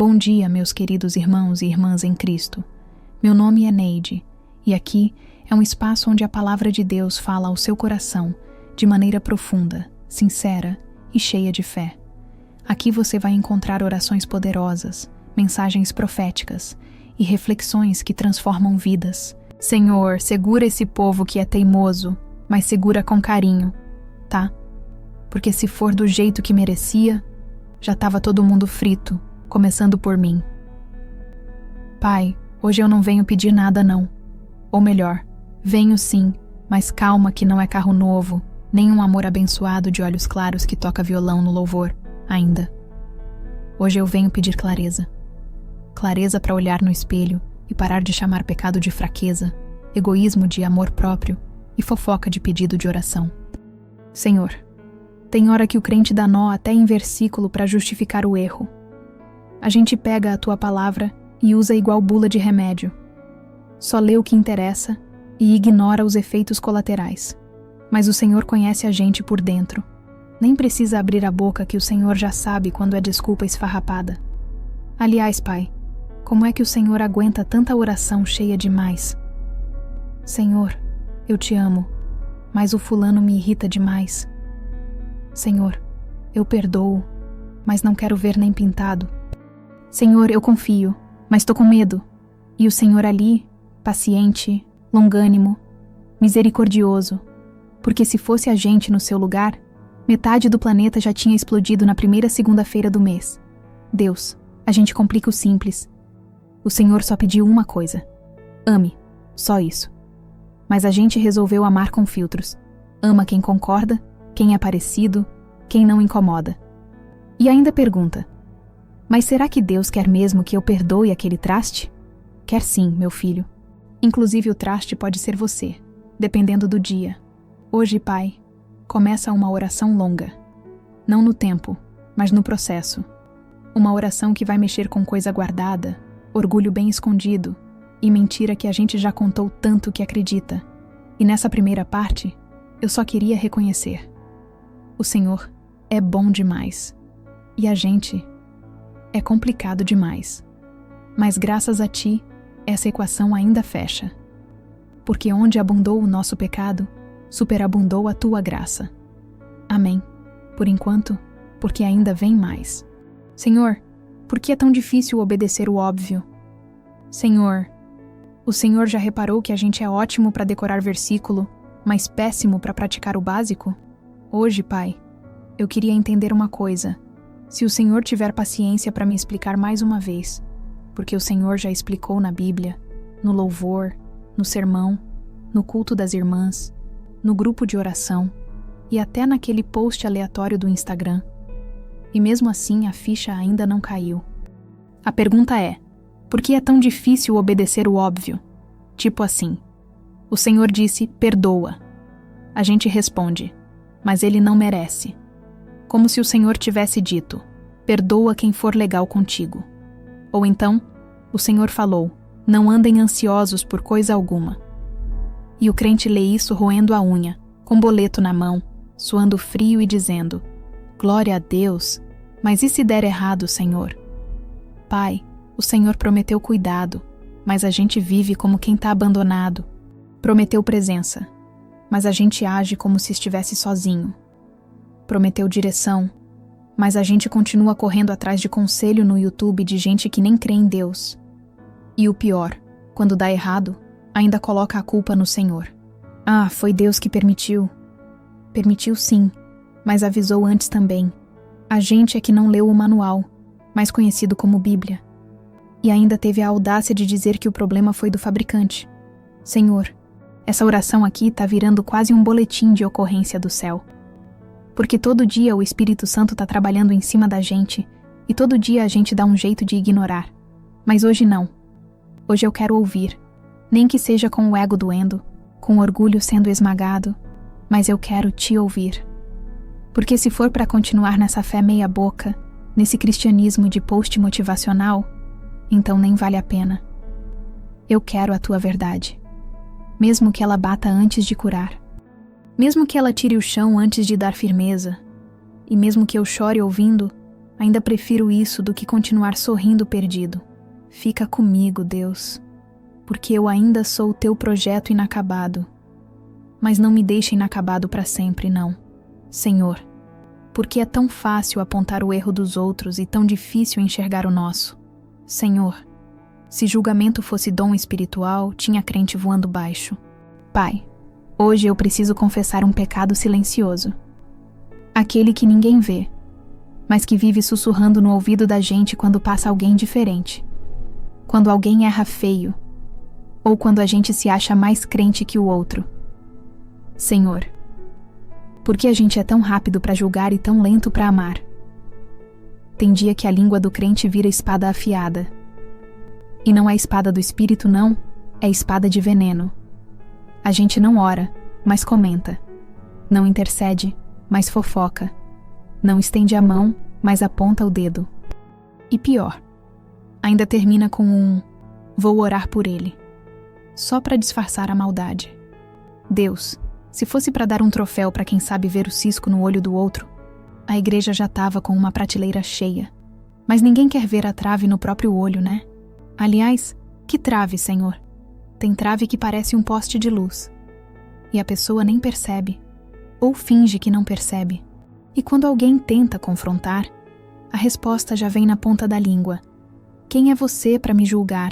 Bom dia, meus queridos irmãos e irmãs em Cristo. Meu nome é Neide, e aqui é um espaço onde a palavra de Deus fala ao seu coração de maneira profunda, sincera e cheia de fé. Aqui você vai encontrar orações poderosas, mensagens proféticas e reflexões que transformam vidas. Senhor, segura esse povo que é teimoso, mas segura com carinho, tá? Porque se for do jeito que merecia, já estava todo mundo frito, começando por mim. Pai, hoje eu não venho pedir nada não. Ou melhor, venho sim, mas calma que não é carro novo, nem um amor abençoado de olhos claros que toca violão no louvor, ainda. Hoje eu venho pedir clareza. Clareza para olhar no espelho e parar de chamar pecado de fraqueza, egoísmo de amor próprio e fofoca de pedido de oração. Senhor, tem hora que o crente dá nó até em versículo para justificar o erro. A gente pega a tua palavra e usa igual bula de remédio. Só lê o que interessa e ignora os efeitos colaterais. Mas o Senhor conhece a gente por dentro. Nem precisa abrir a boca que o Senhor já sabe quando é desculpa esfarrapada. Aliás, Pai, como é que o Senhor aguenta tanta oração cheia de mais? Senhor, eu te amo, mas o fulano me irrita demais. Senhor, eu perdoo, mas não quero ver nem pintado. Senhor, eu confio, mas tô com medo. E o Senhor ali, paciente, longânimo, misericordioso, porque se fosse a gente no seu lugar, metade do planeta já tinha explodido na primeira segunda-feira do mês. Deus, a gente complica o simples. O Senhor só pediu uma coisa: ame, só isso. Mas a gente resolveu amar com filtros. Ama quem concorda, quem é parecido, quem não incomoda. E ainda pergunta: mas será que Deus quer mesmo que eu perdoe aquele traste? Quer sim, meu filho. Inclusive o traste pode ser você, dependendo do dia. Hoje, Pai, começa uma oração longa. Não no tempo, mas no processo. Uma oração que vai mexer com coisa guardada, orgulho bem escondido e mentira que a gente já contou tanto que acredita. E nessa primeira parte, eu só queria reconhecer: o Senhor é bom demais. E a gente é complicado demais. Mas graças a Ti, essa equação ainda fecha. Porque onde abundou o nosso pecado, superabundou a Tua graça. Amém. Por enquanto, porque ainda vem mais. Senhor, por que é tão difícil obedecer o óbvio? Senhor, o Senhor já reparou que a gente é ótimo para decorar versículo, mas péssimo para praticar o básico? Hoje, Pai, eu queria entender uma coisa. Se o Senhor tiver paciência para me explicar mais uma vez, porque o Senhor já explicou na Bíblia, no louvor, no sermão, no culto das irmãs, no grupo de oração e até naquele post aleatório do Instagram. E mesmo assim a ficha ainda não caiu. A pergunta é: por que é tão difícil obedecer o óbvio? Tipo assim, o Senhor disse, perdoa. A gente responde, mas Ele não merece. Como se o Senhor tivesse dito, perdoa quem for legal contigo. Ou então, o Senhor falou, não andem ansiosos por coisa alguma. E o crente lê isso roendo a unha, com boleto na mão, suando frio e dizendo, glória a Deus, mas e se der errado, Senhor? Pai, o Senhor prometeu cuidado, mas a gente vive como quem está abandonado. Prometeu presença, mas a gente age como se estivesse sozinho. Prometeu direção, mas a gente continua correndo atrás de conselho no YouTube de gente que nem crê em Deus. E o pior, quando dá errado, ainda coloca a culpa no Senhor. Ah, foi Deus que permitiu. Permitiu sim, mas avisou antes também. A gente é que não leu o manual, mais conhecido como Bíblia. E ainda teve a audácia de dizer que o problema foi do fabricante. Senhor, essa oração aqui tá virando quase um boletim de ocorrência do céu. Porque todo dia o Espírito Santo tá trabalhando em cima da gente e todo dia a gente dá um jeito de ignorar. Mas hoje não. Hoje eu quero ouvir, nem que seja com o ego doendo, com o orgulho sendo esmagado, mas eu quero te ouvir. Porque se for para continuar nessa fé meia boca, nesse cristianismo de post motivacional, então nem vale a pena. Eu quero a tua verdade, mesmo que ela bata antes de curar. Mesmo que ela tire o chão antes de dar firmeza, e mesmo que eu chore ouvindo, Ainda prefiro isso do que continuar sorrindo perdido. Fica comigo, Deus, porque eu ainda sou o teu projeto inacabado. Mas não me deixe inacabado para sempre, não. Senhor, porque é tão fácil apontar o erro dos outros e tão difícil enxergar o nosso. Senhor, se julgamento fosse dom espiritual, tinha crente voando baixo. Pai, hoje eu preciso confessar um pecado silencioso. Aquele que ninguém vê, mas que vive sussurrando no ouvido da gente quando passa alguém diferente. Quando alguém erra feio, ou quando a gente se acha mais crente que o outro. Senhor, por que a gente é tão rápido para julgar e tão lento para amar? Tem dia que a língua do crente vira espada afiada. E não é espada do espírito, não, é espada de veneno. A gente não ora, mas comenta. Não intercede, mas fofoca. Não estende a mão, mas aponta o dedo. E pior, ainda termina com um "vou orar por ele", só para disfarçar a maldade. Deus, se fosse para dar um troféu para quem sabe ver o cisco no olho do outro, a igreja já estava com uma prateleira cheia. Mas ninguém quer ver a trave no próprio olho, né? Aliás, que trave, Senhor? Tem trave que parece um poste de luz. E a pessoa nem percebe, ou finge que não percebe. E quando alguém tenta confrontar, a resposta já vem na ponta da língua. Quem é você para me julgar?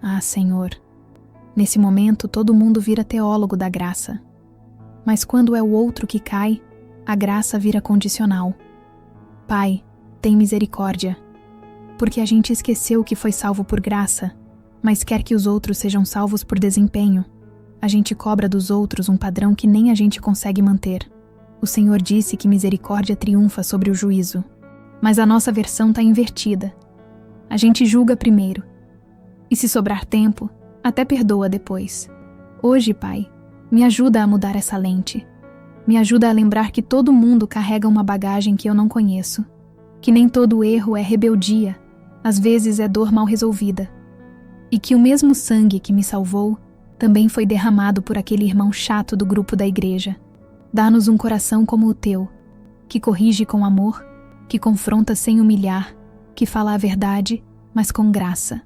Ah, Senhor. Nesse momento, todo mundo vira teólogo da graça. Mas quando é o outro que cai, a graça vira condicional. Pai, tem misericórdia. Porque a gente esqueceu que foi salvo por graça, mas quer que os outros sejam salvos por desempenho. A gente cobra dos outros um padrão que nem a gente consegue manter. O Senhor disse que misericórdia triunfa sobre o juízo. Mas a nossa versão está invertida. A gente julga primeiro. E se sobrar tempo, até perdoa depois. Hoje, Pai, me ajuda a mudar essa lente. Me ajuda a lembrar que todo mundo carrega uma bagagem que eu não conheço. Que nem todo erro é rebeldia. Às vezes é dor mal resolvida. E que o mesmo sangue que me salvou também foi derramado por aquele irmão chato do grupo da igreja. Dá-nos um coração como o teu, que corrige com amor, que confronta sem humilhar, que fala a verdade, mas com graça.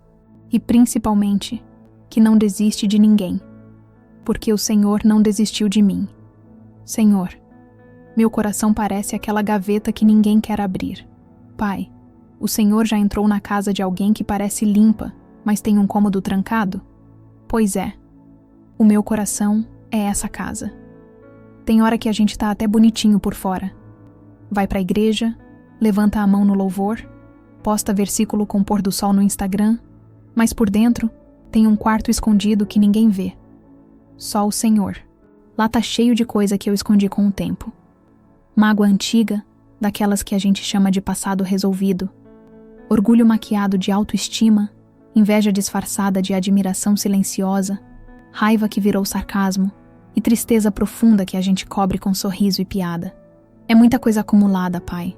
E principalmente, que não desiste de ninguém, porque o Senhor não desistiu de mim. Senhor, meu coração parece aquela gaveta que ninguém quer abrir. Pai, o Senhor já entrou na casa de alguém que parece limpa, mas tem um cômodo trancado? Pois é, o meu coração é essa casa. Tem hora que a gente tá até bonitinho por fora. Vai pra igreja, levanta a mão no louvor, posta versículo com pôr do sol no Instagram, mas por dentro tem um quarto escondido que ninguém vê. Só o Senhor. Lá tá cheio de coisa que eu escondi com o tempo. Mágoa antiga, daquelas que a gente chama de passado resolvido. Orgulho maquiado de autoestima, inveja disfarçada de admiração silenciosa, raiva que virou sarcasmo e tristeza profunda que a gente cobre com sorriso e piada. É muita coisa acumulada, Pai.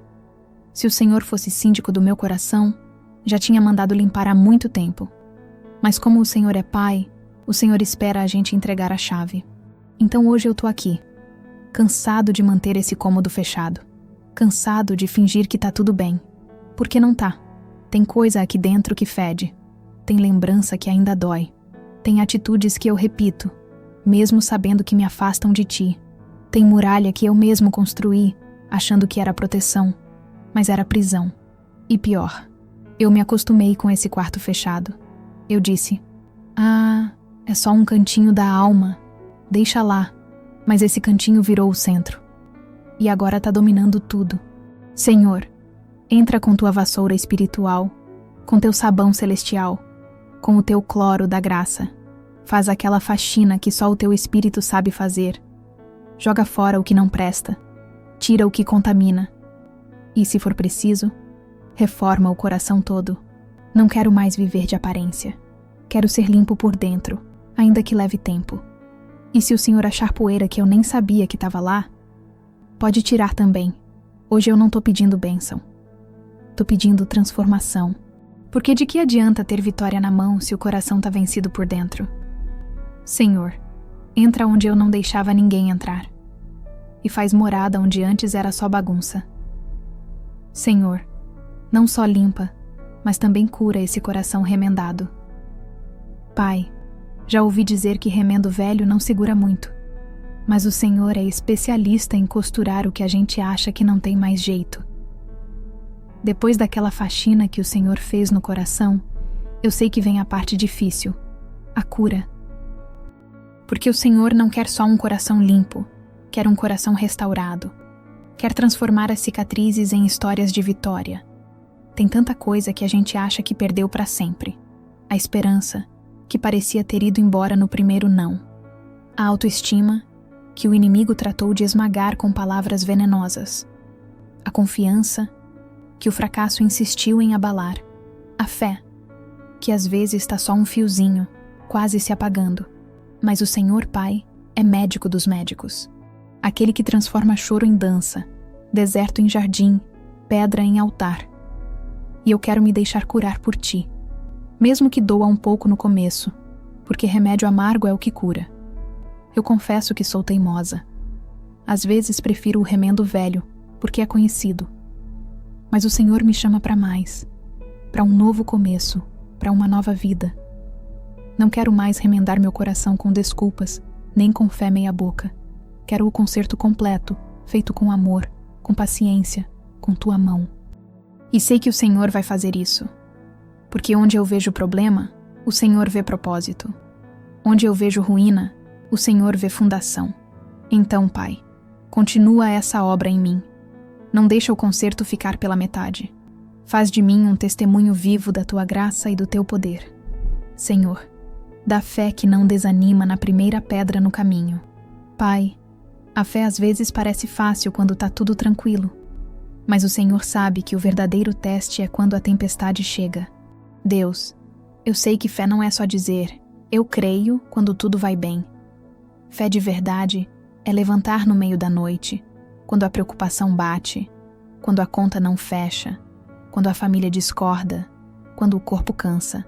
Se o Senhor fosse síndico do meu coração, já tinha mandado limpar há muito tempo. Mas como o Senhor é Pai, o Senhor espera a gente entregar a chave. Então hoje eu tô aqui, cansado de manter esse cômodo fechado. Cansado de fingir que tá tudo bem. Porque não tá. Tem coisa aqui dentro que fede. Tem lembrança que ainda dói. Tem atitudes que eu repito, mesmo sabendo que me afastam de ti. Tem muralha que eu mesmo construí, achando que era proteção, mas era prisão. E pior, eu me acostumei com esse quarto fechado. Eu disse, é só um cantinho da alma, deixa lá. Mas esse cantinho virou o centro. E agora tá dominando tudo. Senhor, entra com tua vassoura espiritual, com teu sabão celestial, com o teu cloro da graça. Faz aquela faxina que só o teu espírito sabe fazer. Joga fora o que não presta. Tira o que contamina. E, se for preciso, reforma o coração todo. Não quero mais viver de aparência. Quero ser limpo por dentro, ainda que leve tempo. E se o Senhor achar poeira que eu nem sabia que estava lá, pode tirar também. Hoje eu não tô pedindo bênção. Tô pedindo transformação. Porque de que adianta ter vitória na mão se o coração tá vencido por dentro? Senhor, entra onde eu não deixava ninguém entrar. E faz morada onde antes era só bagunça. Senhor, não só limpa, mas também cura esse coração remendado. Pai, já ouvi dizer que remendo velho não segura muito, mas o Senhor é especialista em costurar o que a gente acha que não tem mais jeito. Depois daquela faxina que o Senhor fez no coração, eu sei que vem a parte difícil, a cura. Porque o Senhor não quer só um coração limpo, quer um coração restaurado. Quer transformar as cicatrizes em histórias de vitória. Tem tanta coisa que a gente acha que perdeu para sempre. A esperança, que parecia ter ido embora no primeiro não. A autoestima, que o inimigo tratou de esmagar com palavras venenosas. A confiança, que o fracasso insistiu em abalar. A fé, que às vezes está só um fiozinho, quase se apagando. Mas o Senhor Pai é médico dos médicos. Aquele que transforma choro em dança, deserto em jardim, pedra em altar. E eu quero me deixar curar por ti, mesmo que doa um pouco no começo, porque remédio amargo é o que cura. Eu confesso que sou teimosa. Às vezes prefiro o remendo velho, porque é conhecido. Mas o Senhor me chama para mais, para um novo começo, para uma nova vida. Não quero mais remendar meu coração com desculpas, nem com fé meia boca. Quero o conserto completo, feito com amor, com paciência, com tua mão. E sei que o Senhor vai fazer isso. Porque onde eu vejo problema, o Senhor vê propósito. Onde eu vejo ruína, o Senhor vê fundação. Então, Pai, continua essa obra em mim. Não deixa o conserto ficar pela metade. Faz de mim um testemunho vivo da tua graça e do teu poder. Senhor, dá fé que não desanima na primeira pedra no caminho. Pai, a fé às vezes parece fácil quando tá tudo tranquilo, mas o Senhor sabe que o verdadeiro teste é quando a tempestade chega. Deus, eu sei que fé não é só dizer, eu creio quando tudo vai bem. Fé de verdade é levantar no meio da noite, quando a preocupação bate, quando a conta não fecha, quando a família discorda, quando o corpo cansa.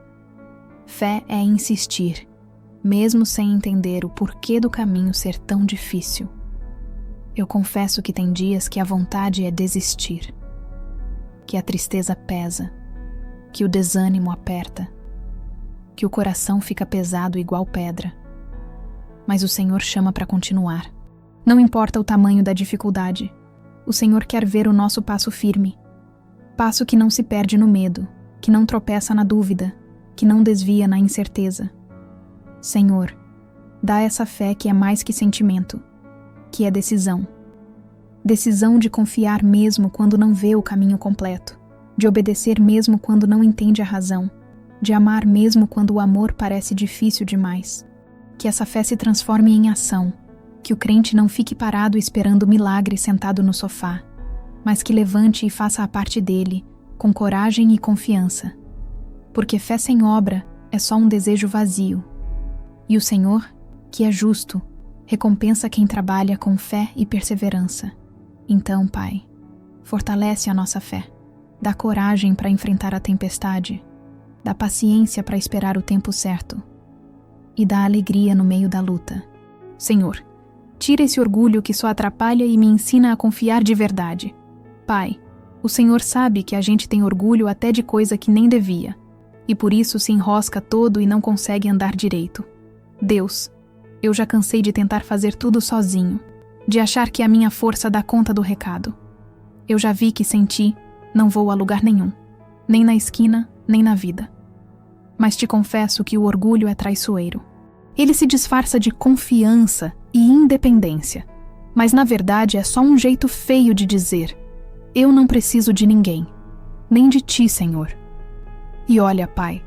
Fé é insistir, mesmo sem entender o porquê do caminho ser tão difícil. Eu confesso que tem dias que a vontade é desistir, que a tristeza pesa, que o desânimo aperta, que o coração fica pesado igual pedra. Mas o Senhor chama para continuar. Não importa o tamanho da dificuldade, o Senhor quer ver o nosso passo firme, passo que não se perde no medo, que não tropeça na dúvida, que não desvia na incerteza. Senhor, dá essa fé que é mais que sentimento, que é decisão. Decisão de confiar mesmo quando não vê o caminho completo, de obedecer mesmo quando não entende a razão, de amar mesmo quando o amor parece difícil demais. Que essa fé se transforme em ação, que o crente não fique parado esperando o milagre sentado no sofá, mas que levante e faça a parte dele, com coragem e confiança. Porque fé sem obra é só um desejo vazio. E o Senhor, que é justo, recompensa quem trabalha com fé e perseverança. Então, Pai, fortalece a nossa fé, dá coragem para enfrentar a tempestade, dá paciência para esperar o tempo certo e dá alegria no meio da luta. Senhor, tira esse orgulho que só atrapalha e me ensina a confiar de verdade. Pai, o Senhor sabe que a gente tem orgulho até de coisa que nem devia, e por isso se enrosca todo e não consegue andar direito. Deus, eu já cansei de tentar fazer tudo sozinho, de achar que a minha força dá conta do recado. Eu já vi que sem ti não vou a lugar nenhum, nem na esquina, nem na vida. Mas te confesso que o orgulho é traiçoeiro. Ele se disfarça de confiança e independência, mas na verdade é só um jeito feio de dizer: eu não preciso de ninguém, nem de ti, Senhor. E olha, Pai,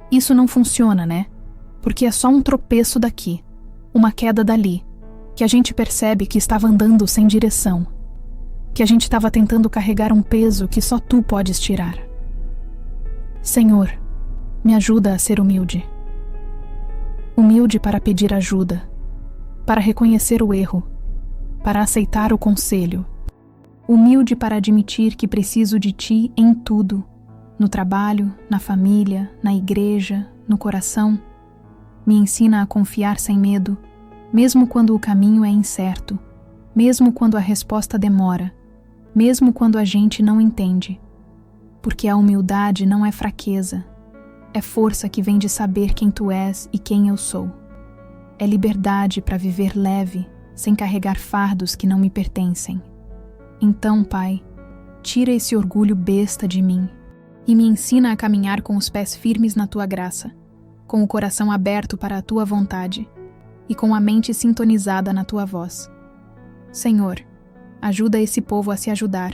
isso não funciona, né? Porque é só um tropeço daqui, uma queda dali, que a gente percebe que estava andando sem direção, que a gente estava tentando carregar um peso que só tu podes tirar. Senhor, me ajuda a ser humilde. Humilde para pedir ajuda, para reconhecer o erro, para aceitar o conselho. Humilde para admitir que preciso de ti em tudo, no trabalho, na família, na igreja, no coração. Me ensina a confiar sem medo, mesmo quando o caminho é incerto, mesmo quando a resposta demora, mesmo quando a gente não entende. Porque a humildade não é fraqueza, é força que vem de saber quem tu és e quem eu sou. É liberdade para viver leve, sem carregar fardos que não me pertencem. Então, Pai, tira esse orgulho besta de mim e me ensina a caminhar com os pés firmes na Tua graça, com o coração aberto para a Tua vontade e com a mente sintonizada na Tua voz. Senhor, ajuda esse povo a se ajudar,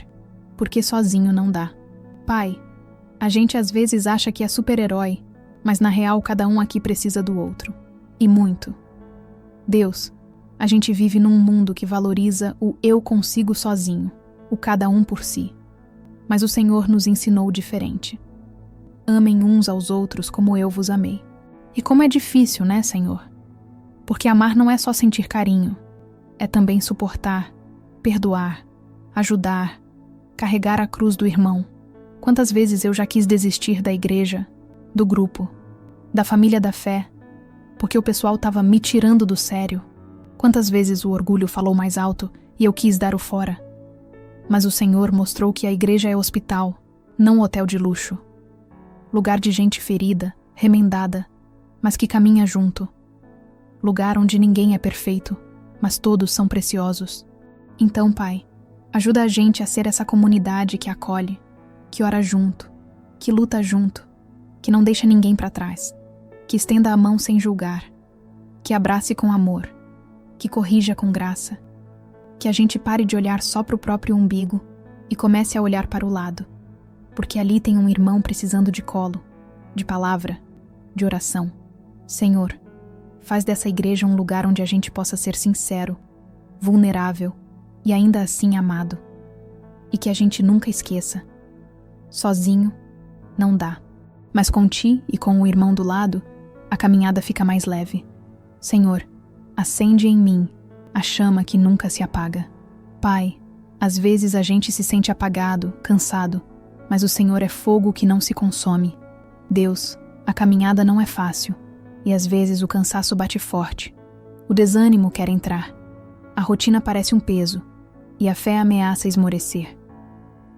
porque sozinho não dá. Pai, a gente às vezes acha que é super-herói, mas na real cada um aqui precisa do outro. E muito. Deus, a gente vive num mundo que valoriza o eu consigo sozinho, o cada um por si. Mas o Senhor nos ensinou diferente. Amem uns aos outros como eu vos amei. E como é difícil, né, Senhor? Porque amar não é só sentir carinho, é também suportar, perdoar, ajudar, carregar a cruz do irmão. Quantas vezes eu já quis desistir da igreja, do grupo, da família da fé, porque o pessoal estava me tirando do sério. Quantas vezes o orgulho falou mais alto e eu quis dar o fora. Mas o Senhor mostrou que a igreja é hospital, não hotel de luxo. Lugar de gente ferida, remendada, mas que caminha junto. Lugar onde ninguém é perfeito, mas todos são preciosos. Então, Pai, ajuda a gente a ser essa comunidade que acolhe, que ora junto, que luta junto, que não deixa ninguém para trás, que estenda a mão sem julgar, que abrace com amor, que corrija com graça, que a gente pare de olhar só para o próprio umbigo e comece a olhar para o lado, porque ali tem um irmão precisando de colo, de palavra, de oração. Senhor, faz dessa igreja um lugar onde a gente possa ser sincero, vulnerável e ainda assim amado. E que a gente nunca esqueça. Sozinho, não dá. Mas com ti e com o irmão do lado, a caminhada fica mais leve. Senhor, acende em mim a chama que nunca se apaga. Pai, às vezes a gente se sente apagado, cansado, mas o Senhor é fogo que não se consome. Deus, a caminhada não é fácil, e às vezes o cansaço bate forte. O desânimo quer entrar. A rotina parece um peso, e a fé ameaça esmorecer.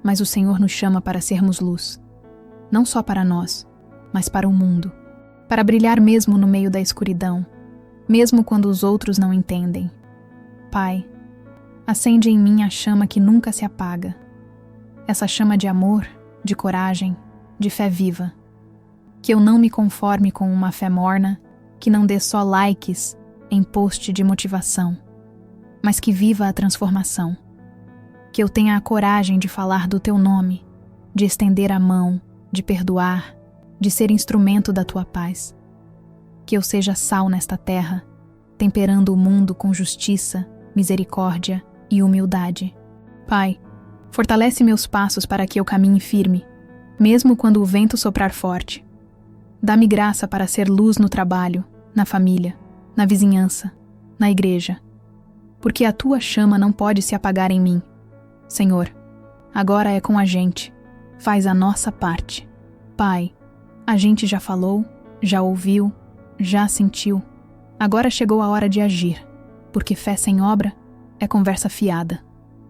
Mas o Senhor nos chama para sermos luz, não só para nós, mas para o mundo, para brilhar mesmo no meio da escuridão, mesmo quando os outros não entendem. Pai, acende em mim a chama que nunca se apaga, essa chama de amor, de coragem, de fé viva. Que eu não me conforme com uma fé morna, que não dê só likes em post de motivação, mas que viva a transformação. Que eu tenha a coragem de falar do teu nome, de estender a mão, de perdoar, de ser instrumento da tua paz. Que eu seja sal nesta terra, temperando o mundo com justiça, misericórdia e humildade. Pai, fortalece meus passos para que eu caminhe firme, mesmo quando o vento soprar forte. Dá-me graça para ser luz no trabalho, na família, na vizinhança, na igreja. Porque a tua chama não pode se apagar em mim. Senhor, agora é com a gente. Faz a nossa parte. Pai, a gente já falou, já ouviu, já sentiu. Agora chegou a hora de agir, porque fé sem obra é conversa fiada.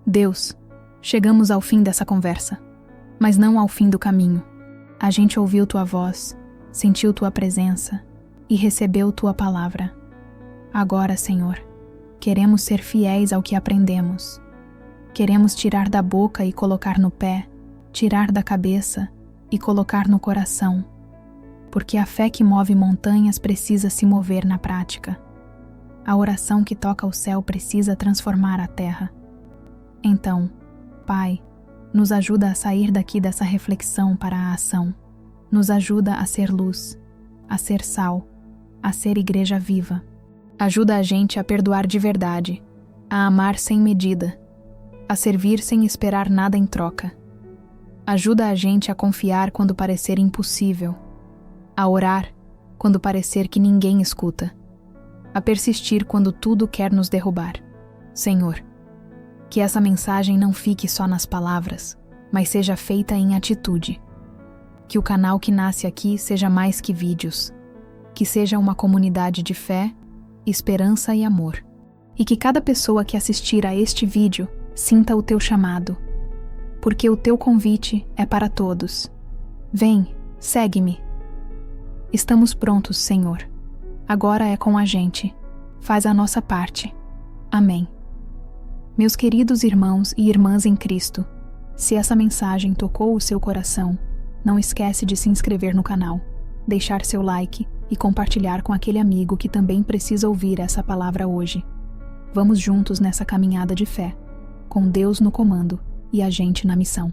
Deus, chegamos ao fim dessa conversa, mas não ao fim do caminho. A gente ouviu tua voz, sentiu tua presença e recebeu tua palavra. Agora, Senhor, queremos ser fiéis ao que aprendemos. Queremos tirar da boca e colocar no pé, tirar da cabeça e colocar no coração, porque a fé que move montanhas precisa se mover na prática. A oração que toca o céu precisa transformar a terra. Então, Pai, nos ajuda a sair daqui dessa reflexão para a ação. Nos ajuda a ser luz, a ser sal, a ser igreja viva. Ajuda a gente a perdoar de verdade, a amar sem medida, a servir sem esperar nada em troca. Ajuda a gente a confiar quando parecer impossível, a orar quando parecer que ninguém escuta, a persistir quando tudo quer nos derrubar. Senhor, que essa mensagem não fique só nas palavras, mas seja feita em atitude. Que o canal que nasce aqui seja mais que vídeos, que seja uma comunidade de fé, esperança e amor, e que cada pessoa que assistir a este vídeo sinta o teu chamado. porque o teu convite é para todos. Vem, segue-me. Estamos prontos, Senhor. Agora é com a gente. Faz a nossa parte. Amém. Meus queridos irmãos e irmãs em Cristo, se essa mensagem tocou o seu coração, não esquece de se inscrever no canal, deixar seu like e compartilhar com aquele amigo que também precisa ouvir essa palavra hoje. Vamos juntos nessa caminhada de fé, com Deus no comando e a gente na missão.